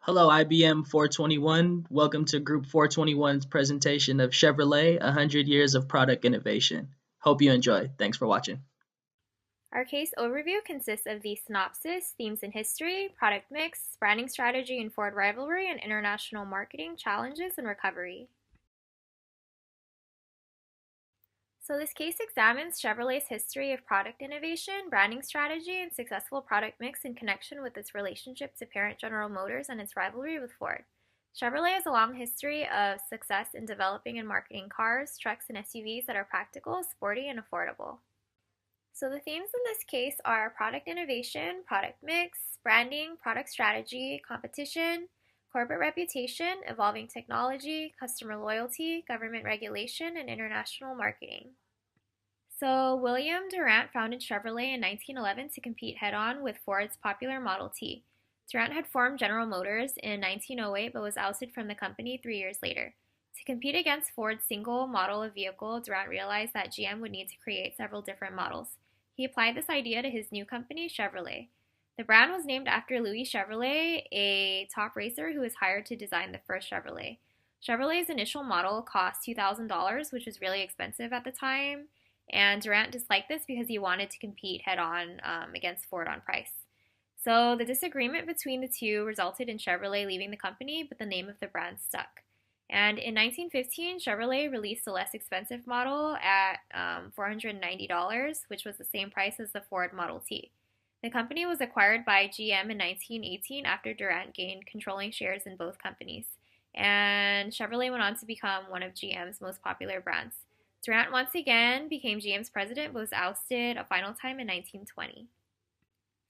Hello, IBM 421. Welcome to Group 421's presentation of Chevrolet, 100 Years of Product Innovation. Hope you enjoy. Thanks for watching. Our case overview consists of the synopsis, themes and history, product mix, branding strategy and Ford rivalry, and international marketing challenges and recovery. So this case examines Chevrolet's history of product innovation, branding strategy, and successful product mix in connection with its relationship to parent General Motors and its rivalry with Ford. Chevrolet has a long history of success in developing and marketing cars, trucks, and SUVs that are practical, sporty, and affordable. So the themes in this case are product innovation, product mix, branding, product strategy, competition, corporate reputation, evolving technology, customer loyalty, government regulation, and international marketing. So William Durant founded Chevrolet in 1911 to compete head-on with Ford's popular Model T. Durant had formed General Motors in 1908 but was ousted from the company 3 years later. To compete against Ford's single model of vehicle, Durant realized that GM would need to create several different models. He applied this idea to his new company, Chevrolet. The brand was named after Louis Chevrolet, a top racer who was hired to design the first Chevrolet. Chevrolet's initial model cost $2,000, which was really expensive at the time, and Durant disliked this because he wanted to compete head-on against Ford on price. So the disagreement between the two resulted in Chevrolet leaving the company, but the name of the brand stuck. And in 1915, Chevrolet released a less expensive model at $490, which was the same price as the Ford Model T. The company was acquired by GM in 1918 after Durant gained controlling shares in both companies. And Chevrolet went on to become one of GM's most popular brands. Durant once again became GM's president but was ousted a final time in 1920.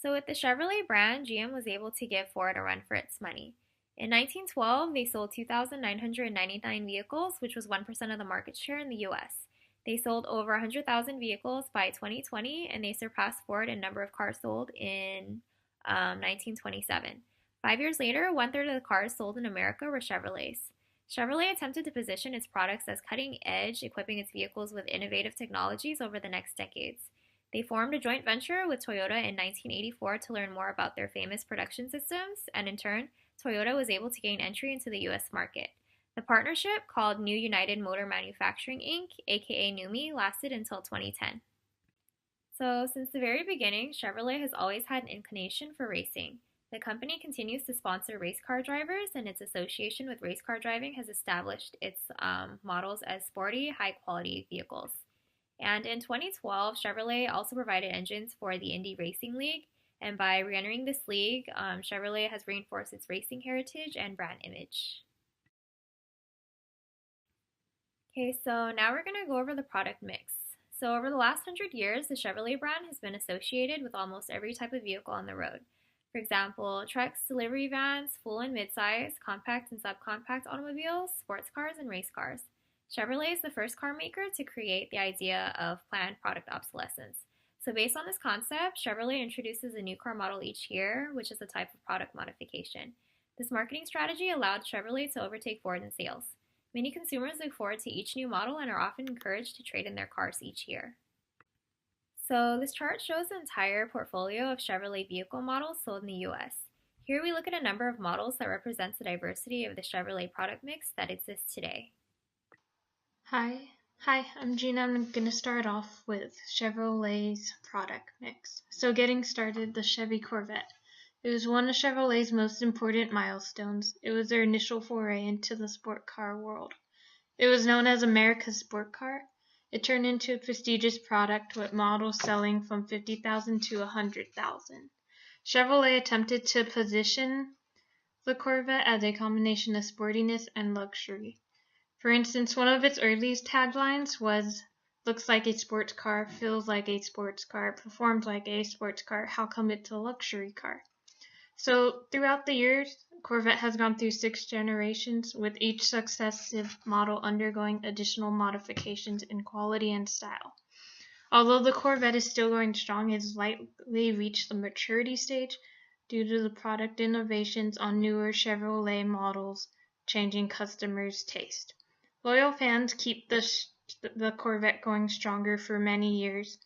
So with the Chevrolet brand, GM was able to give Ford a run for its money. In 1912, they sold 2,999 vehicles, which was 1% of the market share in the US. They sold over 100,000 vehicles by 2020, and they surpassed Ford in number of cars sold in 1927. 5 years later, one-third of the cars sold in America were Chevrolets. Chevrolet attempted to position its products as cutting edge, equipping its vehicles with innovative technologies over the next decades. They formed a joint venture with Toyota in 1984 to learn more about their famous production systems, and in turn, Toyota was able to gain entry into the U.S. market. The partnership, called New United Motor Manufacturing Inc., aka NUMMI, lasted until 2010. So, since the very beginning, Chevrolet has always had an inclination for racing. The company continues to sponsor race car drivers, and its association with race car driving has established its models as sporty, high-quality vehicles. And in 2012, Chevrolet also provided engines for the Indy Racing League, and by re-entering this league, Chevrolet has reinforced its racing heritage and brand image. Okay, so now we're going to go over the product mix. So over the last 100 years, the Chevrolet brand has been associated with almost every type of vehicle on the road. For example, trucks, delivery vans, full and midsize, compact and subcompact automobiles, sports cars, and race cars. Chevrolet is the first car maker to create the idea of planned product obsolescence. So based on this concept, Chevrolet introduces a new car model each year, which is a type of product modification. This marketing strategy allowed Chevrolet to overtake Ford in sales. Many consumers look forward to each new model and are often encouraged to trade in their cars each year. So this chart shows the entire portfolio of Chevrolet vehicle models sold in the US. Here we look at a number of models that represents the diversity of the Chevrolet product mix that exists today. Hi, I'm Gina. I'm going to start off with Chevrolet's product mix. So getting started, the Chevy Corvette. It was one of Chevrolet's most important milestones. It was their initial foray into the sport car world. It was known as America's sport car. It turned into a prestigious product with models selling from 50,000 to 100,000. Chevrolet attempted to position the Corvette as a combination of sportiness and luxury. For instance, one of its earliest taglines was, "Looks like a sports car, feels like a sports car, performs like a sports car, how come it's a luxury car?" So throughout the years, Corvette has gone through 6 generations, with each successive model undergoing additional modifications in quality and style. Although the Corvette is still going strong, it has likely reached the maturity stage due to the product innovations on newer Chevrolet models changing customers' taste. Loyal fans keep the Corvette going stronger for many years,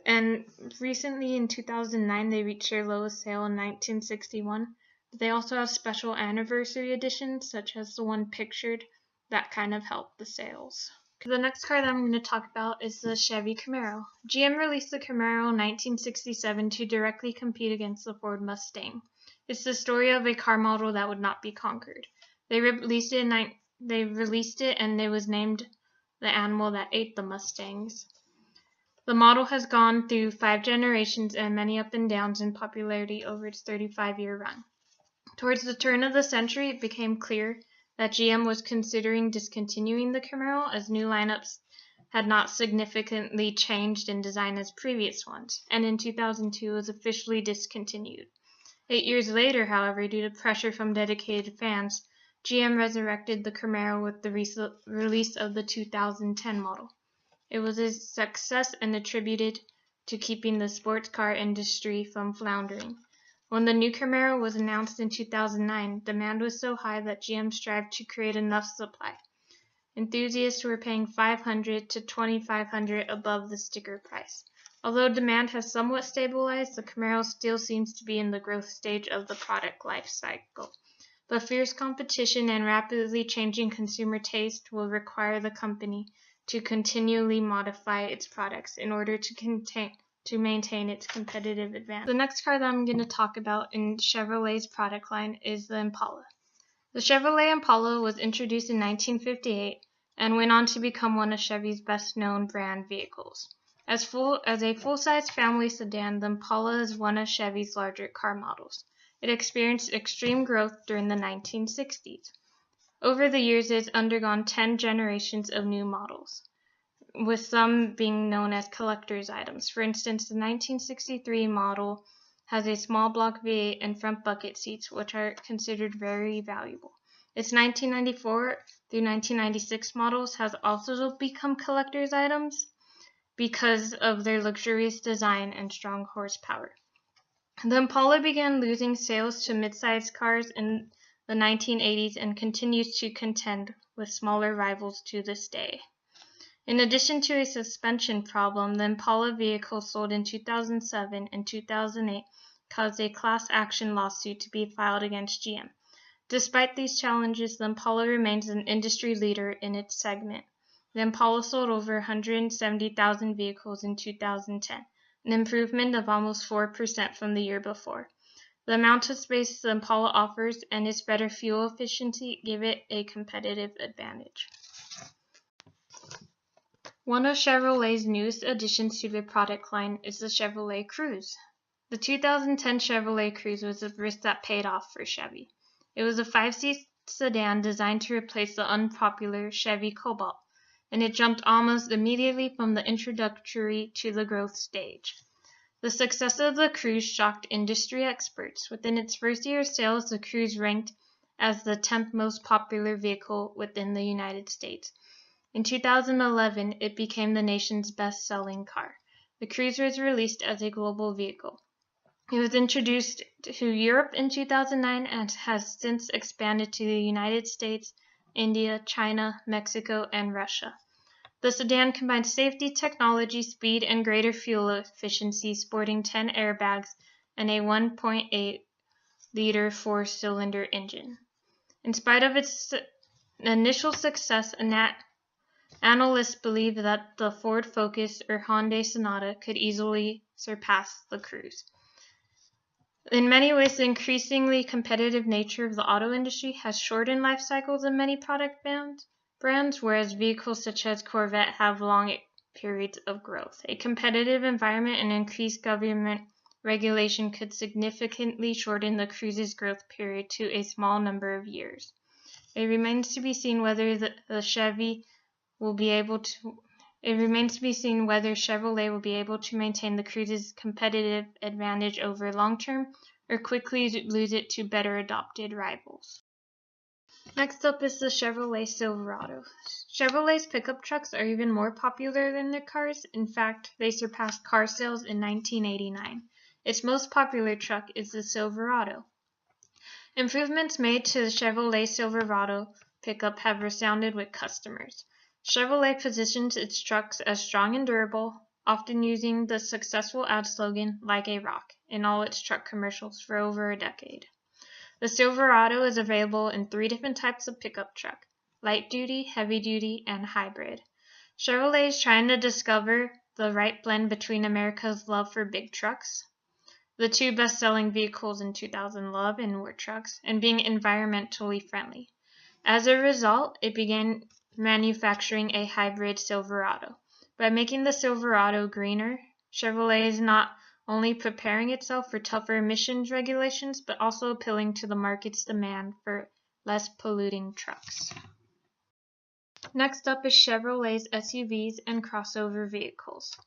and recently in 2009 they reached their lowest sale in 1961, They also have special anniversary editions, such as the one pictured, that kind of help the sales. The next car that I'm going to talk about is the Chevy Camaro. GM released the Camaro in 1967 to directly compete against the Ford Mustang. It's the story of a car model that would not be conquered. They released it and it was named the animal that ate the Mustangs. The model has gone through 5 generations and many up and downs in popularity over its 35-year run. Towards the turn of the century, it became clear that GM was considering discontinuing the Camaro as new lineups had not significantly changed in design as previous ones, and in 2002 was officially discontinued. 8 years later, however, due to pressure from dedicated fans, GM resurrected the Camaro with the release of the 2010 model. It was a success and attributed to keeping the sports car industry from floundering. When the new Camaro was announced in 2009, demand was so high that GM strived to create enough supply. Enthusiasts were paying $500 to $2,500 above the sticker price. Although demand has somewhat stabilized, the Camaro still seems to be in the growth stage of the product life cycle. But fierce competition and rapidly changing consumer taste will require the company to continually modify its products in order to maintain its competitive advantage. The next car that I'm going to talk about in Chevrolet's product line is the Impala. The Chevrolet Impala was introduced in 1958 and went on to become one of Chevy's best-known brand vehicles. As a full-size family sedan, the Impala is one of Chevy's larger car models. It experienced extreme growth during the 1960s. Over the years, it has undergone 10 generations of new models, with some being known as collector's items. For instance, the 1963 model has a small block V8 and front bucket seats, which are considered very valuable. Its 1994 through 1996 models has also become collector's items because of their luxurious design and strong horsepower. The Impala began losing sales to mid-sized cars in the 1980s and continues to contend with smaller rivals to this day. In addition to a suspension problem, the Impala vehicle sold in 2007 and 2008 caused a class action lawsuit to be filed against GM. Despite these challenges, the Impala remains an industry leader in its segment. The Impala sold over 170,000 vehicles in 2010, an improvement of almost 4% from the year before. The amount of space the Impala offers and its better fuel efficiency give it a competitive advantage. One of Chevrolet's newest additions to their product line is the Chevrolet Cruze. The 2010 Chevrolet Cruze was a risk that paid off for Chevy. It was a 5-seat sedan designed to replace the unpopular Chevy Cobalt, and it jumped almost immediately from the introductory to the growth stage. The success of the Cruze shocked industry experts. Within its first year of sales, the Cruze ranked as the 10th most popular vehicle within the United States. In 2011, it became the nation's best-selling car. The Cruze was released as a global vehicle. It was introduced to Europe in 2009 and has since expanded to the United States, India, China, Mexico, and Russia. The sedan combines safety, technology, speed, and greater fuel efficiency, sporting 10 airbags and a 1.8-liter 4-cylinder engine. In spite of its initial success, analysts believe that the Ford Focus or Hyundai Sonata could easily surpass the Cruze. In many ways, the increasingly competitive nature of the auto industry has shortened life cycles of many product brands, whereas vehicles such as Corvette have long periods of growth. A competitive environment and increased government regulation could significantly shorten the Cruze's growth period to a small number of years. It remains to be seen whether Chevrolet will be able to maintain the Cruze's competitive advantage over long term or quickly lose it to better adopted rivals. Next up is the Chevrolet Silverado. Chevrolet's pickup trucks are even more popular than their cars. In fact, they surpassed car sales in 1989. Its most popular truck is the Silverado. Improvements made to the Chevrolet Silverado pickup have resounded with customers. Chevrolet positions its trucks as strong and durable, often using the successful ad slogan, "Like a Rock," in all its truck commercials for over a decade. The Silverado is available in 3 different types of pickup truck: light duty, heavy duty, and hybrid. Chevrolet is trying to discover the right blend between America's love for big trucks, the 2 best-selling vehicles in 2011 were trucks, and being environmentally friendly. As a result, it began manufacturing a hybrid Silverado. By making the Silverado greener, Chevrolet is not only preparing itself for tougher emissions regulations, but also appealing to the market's demand for less polluting trucks. Next up is Chevrolet's SUVs and crossover vehicles.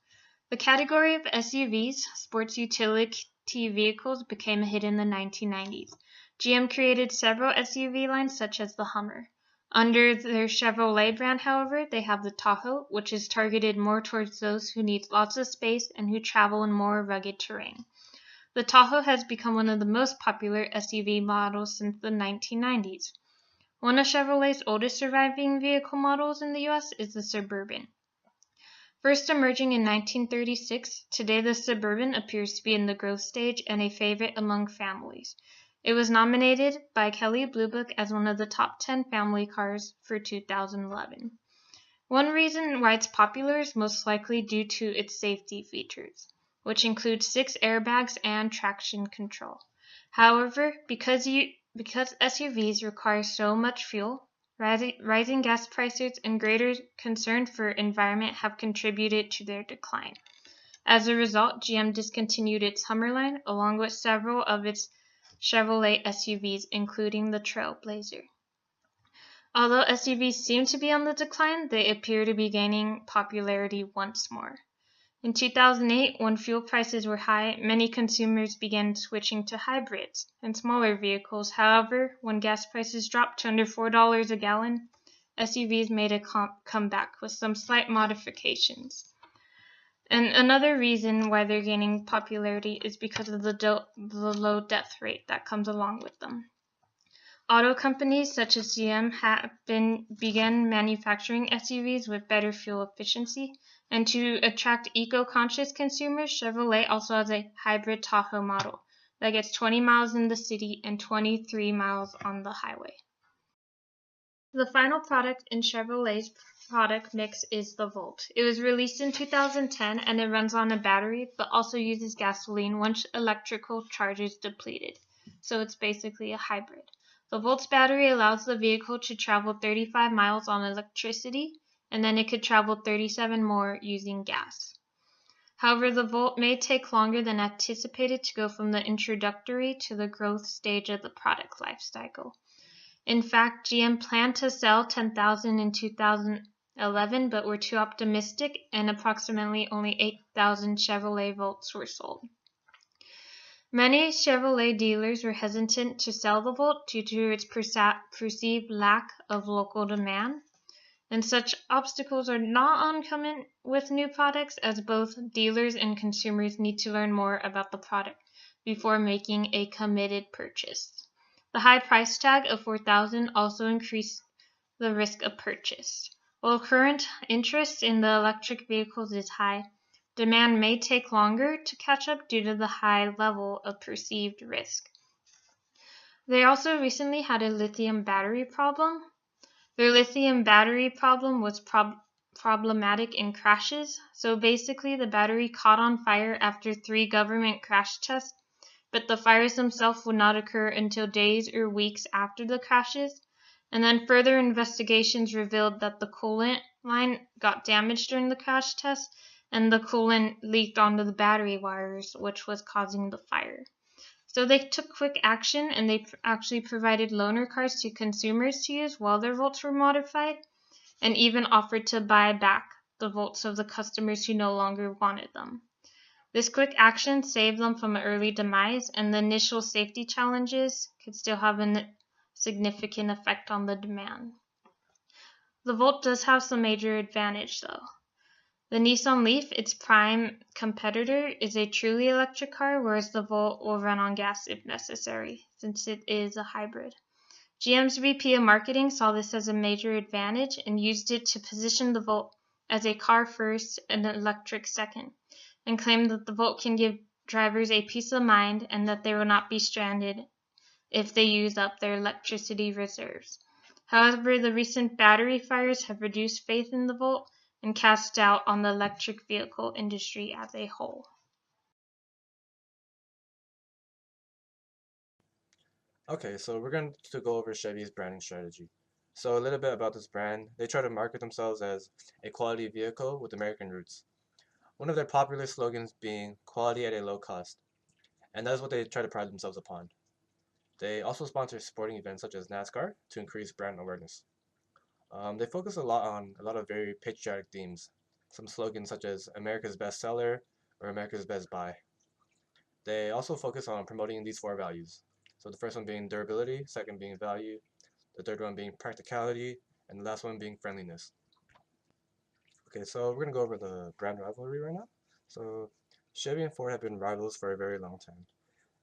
The category of SUVs, sports utility vehicles, became a hit in the 1990s. GM created several SUV lines such as the Hummer. Under their Chevrolet brand, however, they have the Tahoe, which is targeted more towards those who need lots of space and who travel in more rugged terrain. The Tahoe has become one of the most popular SUV models since the 1990s. One of Chevrolet's oldest surviving vehicle models in the US is the Suburban. First emerging in 1936, today the Suburban appears to be in the growth stage and a favorite among families. It was nominated by Kelley Blue Book as one of the top 10 family cars for 2011. One reason why it's popular is most likely due to its safety features, which include 6 airbags and traction control. However, because SUVs require so much fuel, rising gas prices and greater concern for environment have contributed to their decline. As a result, GM discontinued its Hummer line along with several of its Chevrolet SUVs, including the Trailblazer. Although SUVs seem to be on the decline, they appear to be gaining popularity once more. In 2008, when fuel prices were high, many consumers began switching to hybrids and smaller vehicles. However, when gas prices dropped to under $4 a gallon, SUVs made a comeback with some slight modifications. And another reason why they're gaining popularity is because of the low death rate that comes along with them. Auto companies such as GM began manufacturing SUVs with better fuel efficiency, and to attract eco-conscious consumers, Chevrolet also has a hybrid Tahoe model that gets 20 miles in the city and 23 miles on the highway. The final product in Chevrolet's product mix is the Volt. It was released in 2010 and it runs on a battery but also uses gasoline once electrical charge is depleted, so it's basically a hybrid. The Volt's battery allows the vehicle to travel 35 miles on electricity, and then it could travel 37 more using gas. However, the Volt may take longer than anticipated to go from the introductory to the growth stage of the product life cycle. In fact, GM planned to sell 10,000 in 2011, but were too optimistic, and approximately only 8,000 Chevrolet Volts were sold. Many Chevrolet dealers were hesitant to sell the Volt due to its perceived lack of local demand, and such obstacles are not uncommon with new products, as both dealers and consumers need to learn more about the product before making a committed purchase. The high price tag of $4,000 also increased the risk of purchase. While current interest in the electric vehicles is high, demand may take longer to catch up due to the high level of perceived risk. They also recently had a lithium battery problem. Their lithium battery problem was problematic in crashes, so basically the battery caught on fire after 3 government crash tests, but the fires themselves would not occur until days or weeks after the crashes, and then further investigations revealed that the coolant line got damaged during the crash test, and the coolant leaked onto the battery wires, which was causing the fire. So they took quick action, and they actually provided loaner cars to consumers to use while their Volts were modified, and even offered to buy back the Volts of the customers who no longer wanted them. This quick action saved them from an early demise, and the initial safety challenges could still have a significant effect on the demand. The Volt does have some major advantage though. The Nissan Leaf, its prime competitor, is a truly electric car, whereas the Volt will run on gas if necessary, since it is a hybrid. GM's VP of Marketing saw this as a major advantage and used it to position the Volt as a car first and an electric second, and claimed that the Volt can give drivers a peace of mind and that they will not be stranded if they use up their electricity reserves. However, the recent battery fires have reduced faith in the Volt and cast doubt on the electric vehicle industry as a whole. Okay, so we're going to go over Chevy's branding strategy. So a little bit about this brand. They try to market themselves as a quality vehicle with American roots. One of their popular slogans being quality at a low cost, and that is what they try to pride themselves upon. They also sponsor sporting events such as NASCAR to increase brand awareness. They focus a lot on a lot of very patriotic themes. Some slogans such as America's best seller or America's best buy. They also focus on promoting these four values. So the first one being durability, second being value, the third one being practicality, and the last one being friendliness. Okay, so we're gonna go over the brand rivalry right now. So Chevy and Ford have been rivals for a very long time.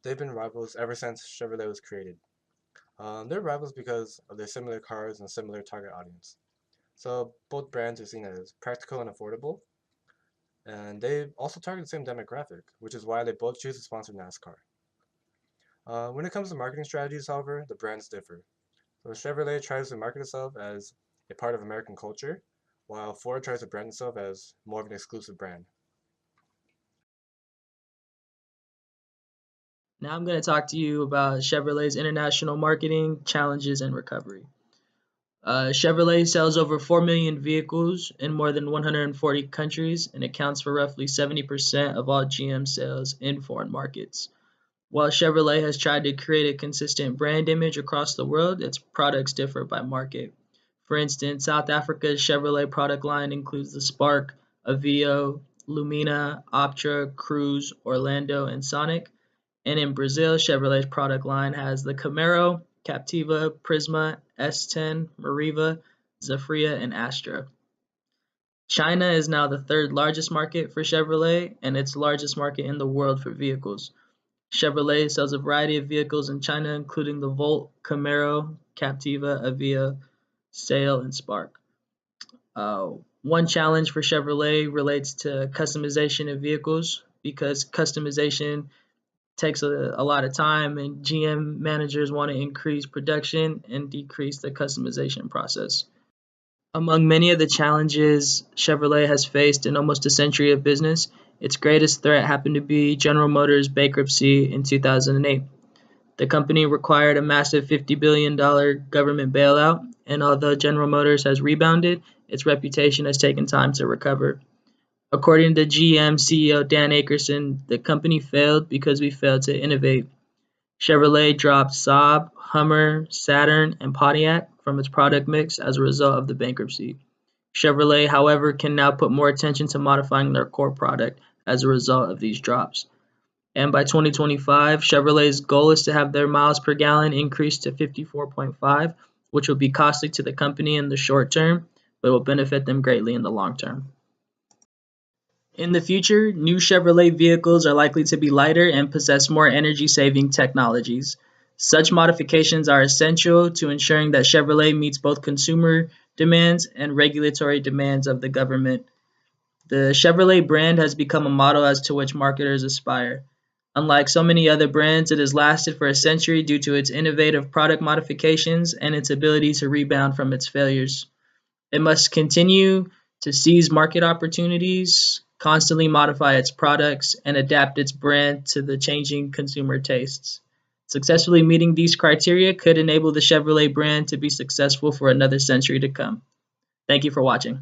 They've been rivals ever since Chevrolet was created. They're rivals because of their similar cars and similar target audience. So both brands are seen as practical and affordable, and they also target the same demographic, which is why they both choose to sponsor NASCAR. When it comes to marketing strategies, however, the brands differ. So Chevrolet tries to market itself as a part of American culture, while Ford tries to brand itself as more of an exclusive brand. Now I'm going to talk to you about Chevrolet's international marketing challenges and recovery. Chevrolet sells over 4 million vehicles in more than 140 countries and accounts for roughly 70% of all GM sales in foreign markets. While Chevrolet has tried to create a consistent brand image across the world, its products differ by market. For instance, South Africa's Chevrolet product line includes the Spark, Aveo, Lumina, Optra, Cruze, Orlando, and Sonic. And in Brazil, Chevrolet's product line has the Camaro, Captiva, Prisma, S10, Meriva, Zafira, and Astra. China is now the third largest market for Chevrolet and its largest market in the world for vehicles. Chevrolet sells a variety of vehicles in China, including the Volt, Camaro, Captiva, Aveo, Sail, and Spark. One challenge for Chevrolet relates to customization of vehicles because customization takes a lot of time, and GM managers want to increase production and decrease the customization process. Among many of the challenges Chevrolet has faced in almost a century of business, its greatest threat happened to be General Motors' bankruptcy in 2008. The company required a massive $50 billion government bailout, and although General Motors has rebounded, its reputation has taken time to recover. According to GM CEO Dan Akerson, the company failed because we failed to innovate. Chevrolet dropped Saab, Hummer, Saturn, and Pontiac from its product mix as a result of the bankruptcy. Chevrolet, however, can now put more attention to modifying their core product as a result of these drops. And by 2025, Chevrolet's goal is to have their miles per gallon increase to 54.5, which will be costly to the company in the short term, but will benefit them greatly in the long term. In the future, new Chevrolet vehicles are likely to be lighter and possess more energy-saving technologies. Such modifications are essential to ensuring that Chevrolet meets both consumer demands and regulatory demands of the government. The Chevrolet brand has become a model as to which marketers aspire. Unlike so many other brands, it has lasted for a century due to its innovative product modifications and its ability to rebound from its failures. It must continue to seize market opportunities, constantly modify its products, and adapt its brand to the changing consumer tastes. Successfully meeting these criteria could enable the Chevrolet brand to be successful for another century to come. Thank you for watching.